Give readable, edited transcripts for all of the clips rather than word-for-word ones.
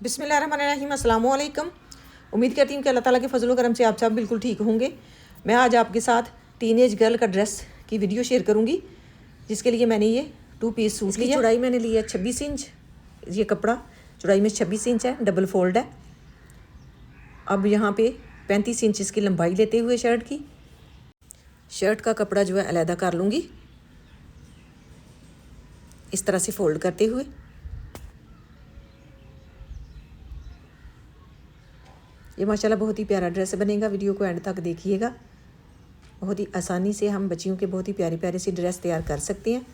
बिस्मिल्लाहिर्रहमानिर्रहीम, अस्सलाम वालेकुम। उम्मीद करती हूँ कि अल्लाह ताला के फजल करम से आप सब बिल्कुल ठीक होंगे। मैं आज आपके साथ टीनेज गर्ल का ड्रेस की वीडियो शेयर करूँगी, जिसके लिए मैंने ये 2 पीस सूट लिया। चौड़ाई मैंने ली है 26 इंच। ये कपड़ा चौड़ाई में 26 इंच है, डबल फोल्ड है। अब यहाँ पे 35 इंच इसकी लंबाई लेते हुए शर्ट का कपड़ा जो है अलहदा कर लूँगी, इस तरह से फोल्ड करते हुए। ये माशाल्लाह बहुत ही प्यारा ड्रेस बनेगा। वीडियो को एंड तक देखिएगा। बहुत ही आसानी से हम बच्चियों के बहुत ही प्यारी प्यारी सी ड्रेस तैयार कर सकते हैं।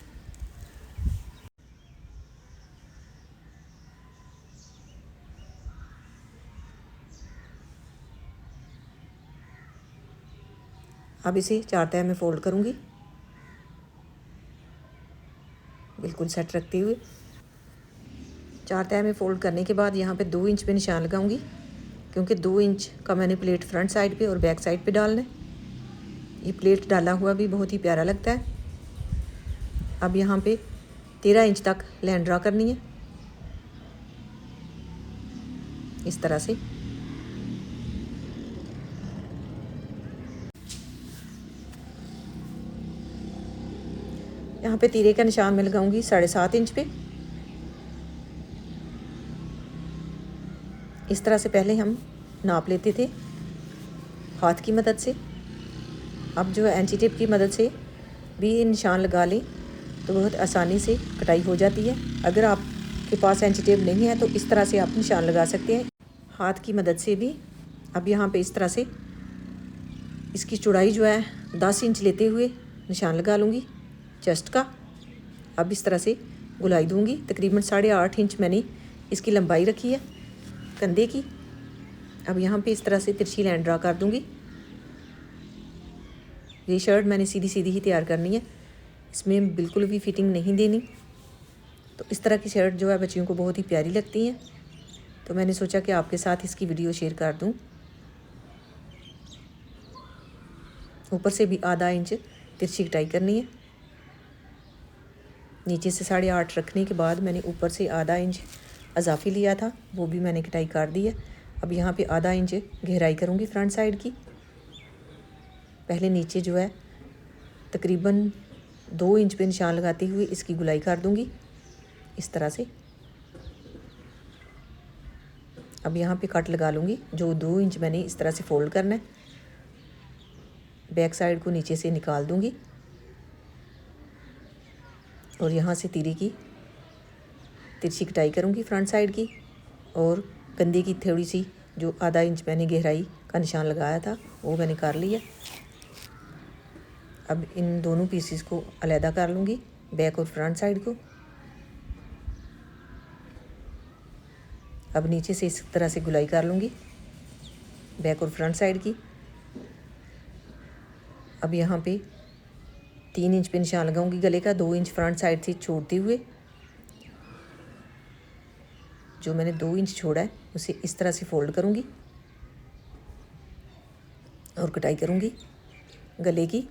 अब इसे 4 तह में फोल्ड करूँगी, बिल्कुल सेट रखते हुए। 4 तह में फोल्ड करने के बाद यहाँ पे 2 इंच पे निशान लगाऊंगी, क्योंकि 2 इंच का मैंने प्लेट फ्रंट साइड पे और बैक साइड पे डालना है। ये प्लेट डाला हुआ भी बहुत ही प्यारा लगता है। अब यहाँ पे 13 इंच तक लाइन ड्रा करनी है, इस तरह से। यहाँ पे तीरे का निशान मैं लगाऊंगी 7.5 इंच पे। इस तरह से पहले हम नाप लेते थे हाथ की मदद से। अब जो है एंची टेप की मदद से भी निशान लगा लें तो बहुत आसानी से कटाई हो जाती है। अगर आपके पास एंची टेप नहीं है तो इस तरह से आप निशान लगा सकते हैं हाथ की मदद से भी। अब यहाँ पे इस तरह से इसकी चौड़ाई जो है 10 इंच लेते हुए निशान लगा लूँगी चेस्ट का। अब इस तरह से गुलाई दूँगी। तकरीबन 8.5 इंच मैंने इसकी लंबाई रखी है कंधे की। अब यहाँ पे इस तरह से तिरछी लाइन ड्रा कर दूँगी। ये शर्ट मैंने सीधी सीधी ही तैयार करनी है, इसमें बिल्कुल भी फिटिंग नहीं देनी। तो इस तरह की शर्ट जो है बच्चियों को बहुत ही प्यारी लगती हैं, तो मैंने सोचा कि आपके साथ इसकी वीडियो शेयर कर दूं। ऊपर से भी आधा इंच तिरछी कटाई करनी है। नीचे से 8.5 रखने के बाद मैंने ऊपर से आधा इंच अजाफी लिया था, वो भी मैंने कटाई कर दी है। अब यहाँ पे आधा इंच गहराई करूँगी फ्रंट साइड की। पहले नीचे जो है तकरीबन 2 इंच पे निशान लगाते हुए इसकी गुलाई कर दूँगी, इस तरह से। अब यहाँ पे कट लगा लूँगी। जो 2 इंच मैंने इस तरह से फोल्ड करना है, बैक साइड को नीचे से निकाल दूँगी और यहाँ से तीरे की तिरछी कटाई करूँगी फ्रंट साइड की। और कंधे की थोड़ी सी जो आधा इंच मैंने गहराई का निशान लगाया था वो मैंने कर लिया। अब इन दोनों पीसेस को अलहदा कर लूँगी, बैक और फ्रंट साइड को। अब नीचे से इस तरह से गुलाई कर लूँगी बैक और फ्रंट साइड की। अब यहाँ पे 3 इंच पे निशान लगाऊंगी गले का, 2 इंच फ्रंट साइड से छोड़ते हुए। जो मैंने 2 इंच छोड़ा है उसे इस तरह से फोल्ड करूँगी और कटाई करूँगी गले की।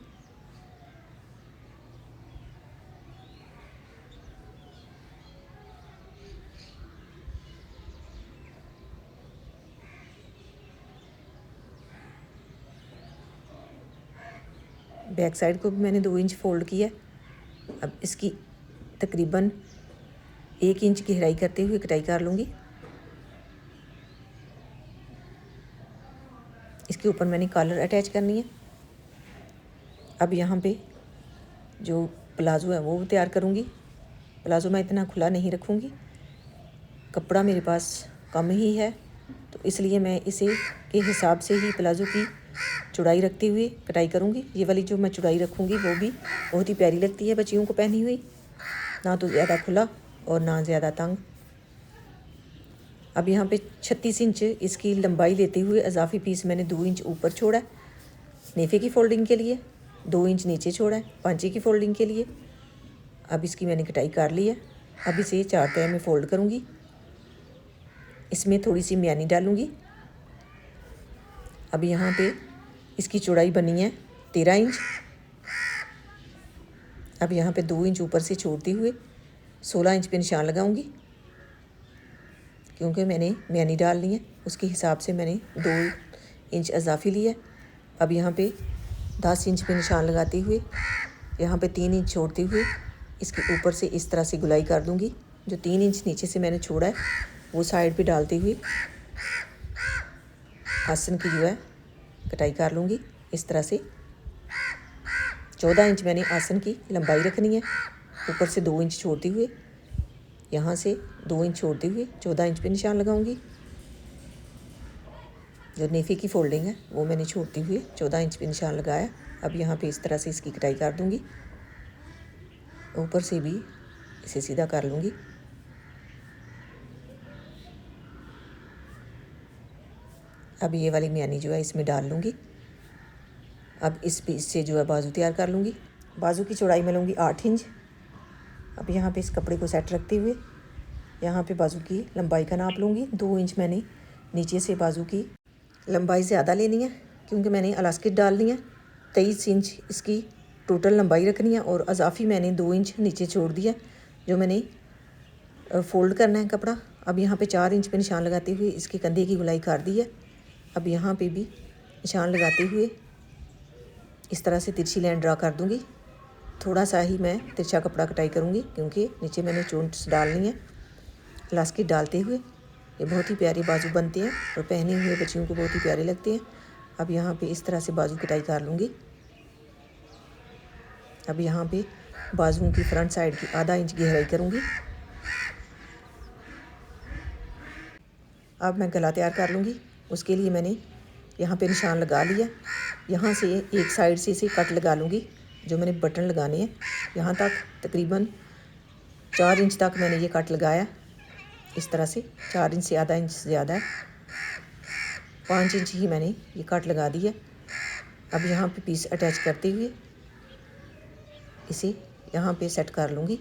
बैक साइड को भी मैंने 2 इंच फोल्ड किया। अब इसकी तकरीबन 1 इंच गहराई करते हुए कटाई कर लूँगी। इसके ऊपर मैंने कॉलर अटैच करनी है। अब यहाँ पे जो प्लाज़ो है वो तैयार करूँगी। प्लाज़ो मैं इतना खुला नहीं रखूँगी, कपड़ा मेरे पास कम ही है, तो इसलिए मैं इसे के हिसाब से ही प्लाज़ो की चौड़ाई रखते हुए कटाई करूँगी। ये वाली जो मैं चौड़ाई रखूँगी वो भी बहुत ही प्यारी लगती है बच्चियों को पहनी हुई, ना तो ज़्यादा खुला और ना ज़्यादा तंग। अब यहाँ पे 36 इंच इसकी लंबाई लेते हुए अजाफी पीस मैंने 2 इंच ऊपर छोड़ा है नेफे की फोल्डिंग के लिए, 2 इंच नीचे छोड़ा है पांचे की फोल्डिंग के लिए। अब इसकी मैंने कटाई कर ली है। अब इसे 4 तह में फोल्ड करूँगी। इसमें थोड़ी सी म्यानी डालूँगी। अब यहाँ पे इसकी चौड़ाई बनी है 13 इंच। अब यहाँ पे 2 इंच ऊपर से छोड़ते हुए 16 इंच पे निशान लगाऊंगी। क्योंकि मैंने मैनी डाल ली है, उसके हिसाब से मैंने 2 इंच इजाफी लिया। अब यहाँ पे 10 इंच पे निशान लगाते हुए यहाँ पे 3 इंच छोड़ते हुए इसके ऊपर से इस तरह से गुलाई कर दूँगी। जो 3 इंच नीचे से मैंने छोड़ा है वो साइड पे डालते हुए आसन की जो है कटाई कर लूँगी इस तरह से। 14 इंच मैंने आसन की लंबाई रखनी है। ऊपर से 2 इंच छोड़ते हुए यहाँ से 2 इंच छोड़ते हुए 14 इंच पे निशान लगाऊंगी। जो नेफे की फोल्डिंग है वो मैंने छोड़ते हुए 14 इंच पे निशान लगाया। अब यहाँ पे इस तरह से इसकी कटाई कर दूंगी। ऊपर से भी इसे सीधा कर लूँगी। अब ये वाली मैनी जो है इसमें डाल लूँगी। अब इस पीस से जो है बाजू तैयार कर लूँगी। बाजू की चौड़ाई में लूँगी 8 इंच। अब यहाँ पे इस कपड़े को सेट रखते हुए यहाँ पे बाजू की लंबाई का नाप लूँगी। 2 इंच मैंने नीचे से बाजू की लंबाई ज़्यादा लेनी है क्योंकि मैंने इलास्टिक डालनी है। 23 इंच इसकी टोटल लंबाई रखनी है और इजाफी मैंने 2 इंच नीचे छोड़ दिया जो मैंने फ़ोल्ड करना है कपड़ा। अब यहाँ पे 4 इंच पे निशान लगाते हुए इसके कंधे की गुलाई कर दी है। अब यहाँ पे भी निशान लगाते हुए इस तरह से तिरछी लाइन ड्रा कर दूँगी। थोड़ा सा ही मैं तिरछा कपड़ा कटाई करूँगी क्योंकि नीचे मैंने चोंच डालनी है। इलास्टिक डालते हुए ये बहुत ही प्यारे बाजू बनते हैं और पहने हुए बच्चियों को बहुत ही प्यारे लगते हैं। अब यहाँ पे इस तरह से बाजू कटाई कर लूँगी। अब यहाँ पे बाजुओं की फ्रंट साइड की आधा इंच गहराई करूँगी। अब मैं गला तैयार कर लूँगी। उसके लिए मैंने यहाँ पे निशान लगा लिया। यहाँ से एक साइड से इसे कट लगा लूँगी। जो मैंने बटन लगाने हैं यहाँ तक तकरीबन 4 इंच तक मैंने ये कट लगाया। इस तरह से 4 इंच से आधा इंच ज़्यादा है, 5 इंच ही मैंने ये कट लगा दिया। अब यहाँ पे पीस अटैच करते हुए इसे यहाँ पे सेट कर लूँगी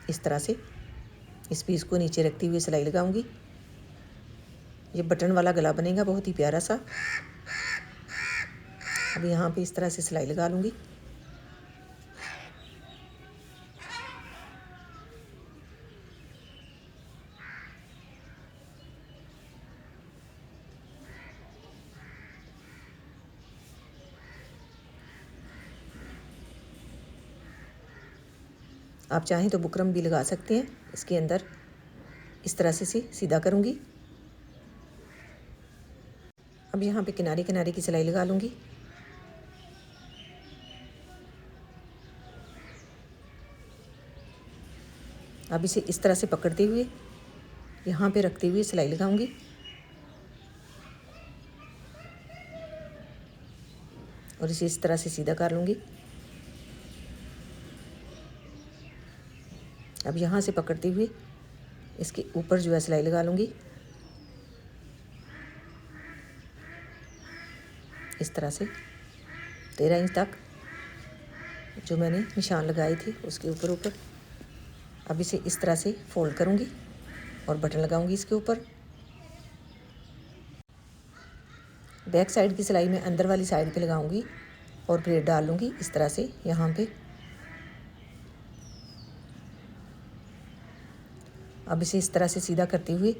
इस तरह से। इस पीस को नीचे रखते हुए सिलाई लगाऊंगी। ये बटन वाला गला बनेगा बहुत ही प्यारा सा। अब यहाँ पे इस तरह से सिलाई लगा लूँगी। आप चाहें तो बुकरम भी लगा सकते हैं। इसके अंदर इस तरह से सीधा करूँगी। अब यहाँ पे किनारे किनारे की सिलाई लगा लूँगी। अब इसे इस तरह से पकड़ते हुए यहाँ पे रखते हुए सिलाई लगाऊंगी। और इसे इस तरह से सीधा कर लूँगी। अब यहाँ से पकड़ते हुए इसके ऊपर जो है सिलाई लगा लूँगी इस तरह से 13 इंच तक जो मैंने निशान लगाए थे उसके ऊपर। अब इसे इस तरह से फोल्ड करूँगी और बटन लगाऊंगी इसके ऊपर। बैक साइड की सिलाई में अंदर वाली साइड पे लगाऊंगी और प्लेट डाल लूँगी इस तरह से यहाँ पे। अब इसे इस तरह से सीधा करते हुए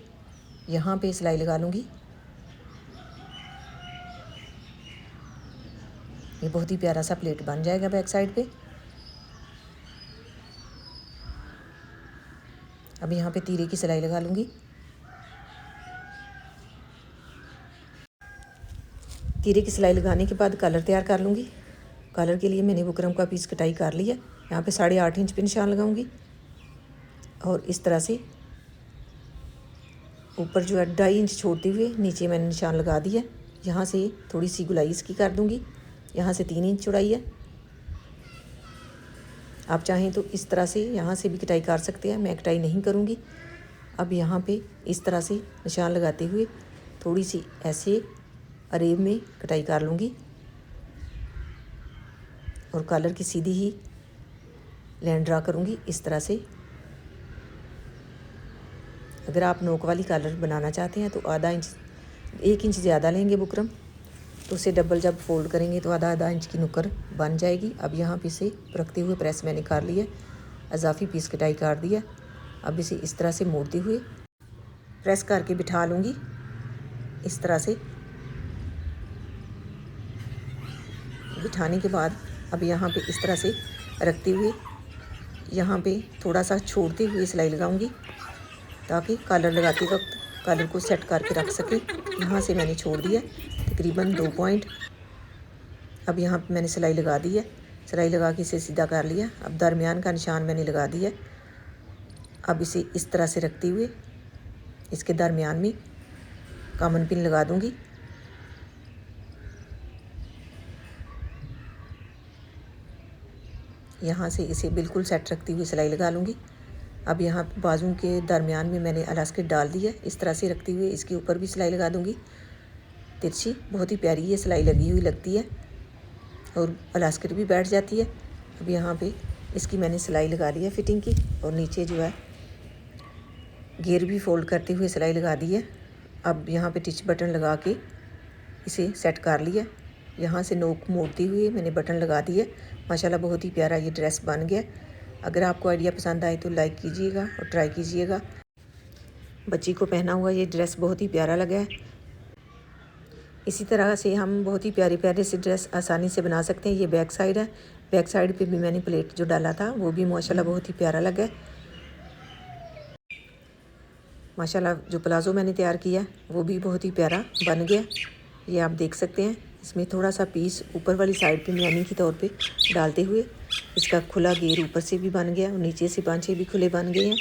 यहाँ पे सिलाई लगा लूँगी। ये बहुत ही प्यारा सा प्लेट बन जाएगा बैक साइड पे। अब यहाँ पे तीरे की सिलाई लगा लूँगी। तीरे की सिलाई लगाने के बाद कलर तैयार कर लूँगी। कलर के लिए मैंने बुकरम का पीस कटाई कर लिया। यहाँ पे 8.5 इंच पे निशान लगाऊंगी और इस तरह से ऊपर जो है 2.5 इंच छोड़ते हुए नीचे मैंने निशान लगा दिया। यहाँ से थोड़ी सी गुलाई इसकी कर दूँगी। यहाँ से 3 इंच चौड़ाई है। आप चाहें तो इस तरह से यहाँ से भी कटाई कर सकते हैं, मैं कटाई नहीं करूँगी। अब यहाँ पे इस तरह से निशान लगाते हुए थोड़ी सी ऐसे अरेब में कटाई कर लूँगी और कॉलर की सीधी ही लाइन ड्रा करूँगी इस तरह से। अगर आप नोक वाली कॉलर बनाना चाहते हैं तो आधा इंच 1 इंच ज़्यादा लेंगे बुकरम, तो उसे डबल जब फोल्ड करेंगे तो आधा इंच की नुकर बन जाएगी। अब यहाँ पे इसे रखते हुए प्रेस मैंने कर लिया, इजाफी पीस कटाई कर दिया। अब इसे इस तरह से मोड़ते हुए प्रेस करके बिठा लूँगी इस तरह से। बिठाने के बाद अब यहाँ पे इस तरह से रखते हुए यहाँ पे थोड़ा सा छोड़ते हुए सिलाई लगाऊंगी ताकि कॉलर लगाते वक्त कॉलर को सेट करके रख सके। यहाँ से मैंने छोड़ दिया तकरीबन 2 पॉइंट। अब यहाँ पे मैंने सिलाई लगा दी है। सिलाई लगा के इसे सीधा कर लिया। अब दरमियान का निशान मैंने लगा दिया। अब इसे इस तरह से रखते हुए इसके दरमियान में कॉमन पिन लगा दूंगी। यहाँ से इसे बिल्कुल सेट रखती हुई सिलाई लगा लूँगी। अब यहाँ बाजू के दरमियान में मैंने इलास्टिक डाल दी है। इस तरह से रखते हुए इसके ऊपर भी सिलाई लगा दूँगी तिरछी। बहुत ही प्यारी ये सिलाई लगी हुई लगती है और इलास्टिक भी बैठ जाती है। अब यहाँ पे इसकी मैंने सिलाई लगा ली है फिटिंग की और नीचे जो है घेर भी फोल्ड करते हुए सिलाई लगा दी है। अब यहाँ पे टिच बटन लगा के इसे सेट कर लिया। यहाँ से नोक मोड़ते हुए मैंने बटन लगा दिए। माशाल्लाह बहुत ही प्यारा ये ड्रेस बन गया। अगर आपको आइडिया पसंद आए तो लाइक कीजिएगा और ट्राई कीजिएगा। बच्ची को पहना हुआ ये ड्रेस बहुत ही प्यारा लगा है। इसी तरह से हम बहुत ही प्यारे प्यारे से ड्रेस आसानी से बना सकते हैं। ये बैक साइड है। बैक साइड पे भी मैंने प्लेट जो डाला था वो भी माशाल्लाह बहुत ही प्यारा लगा है। माशाल्लाह जो प्लाज़ो मैंने तैयार किया वो भी बहुत ही प्यारा बन गया। ये आप देख सकते हैं। इसमें थोड़ा सा पीस ऊपर वाली साइड पे मियानी के तौर पे डालते हुए इसका खुला घेर ऊपर से भी बन गया और नीचे से पांचे भी खुले बन गए हैं।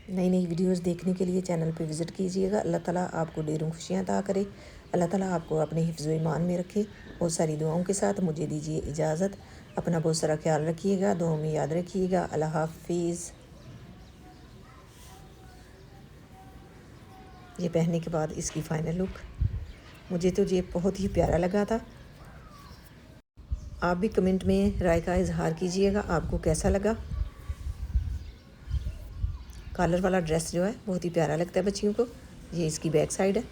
नई नई वीडियोस देखने के लिए चैनल पे विज़िट कीजिएगा। अल्लाह ताला आपको ढेरों खुशियाँ अता करे। अल्लाह ताला आपको अपने हिफ्ज़ व ईमान में रखे। बहुत सारी दुआओं के साथ मुझे दीजिए इजाज़त। अपना बहुत सारा ख्याल रखिएगा, दुआओं में याद रखिएगा। अल्लाह हाफिज़। ये पहनने के बाद इसकी फ़ाइनल लुक, मुझे तो ये बहुत ही प्यारा लगा था। आप भी कमेंट में राय का इजहार कीजिएगा आपको कैसा लगा। कॉलर वाला ड्रेस जो है बहुत ही प्यारा लगता है बच्चियों को। ये इसकी बैक साइड है।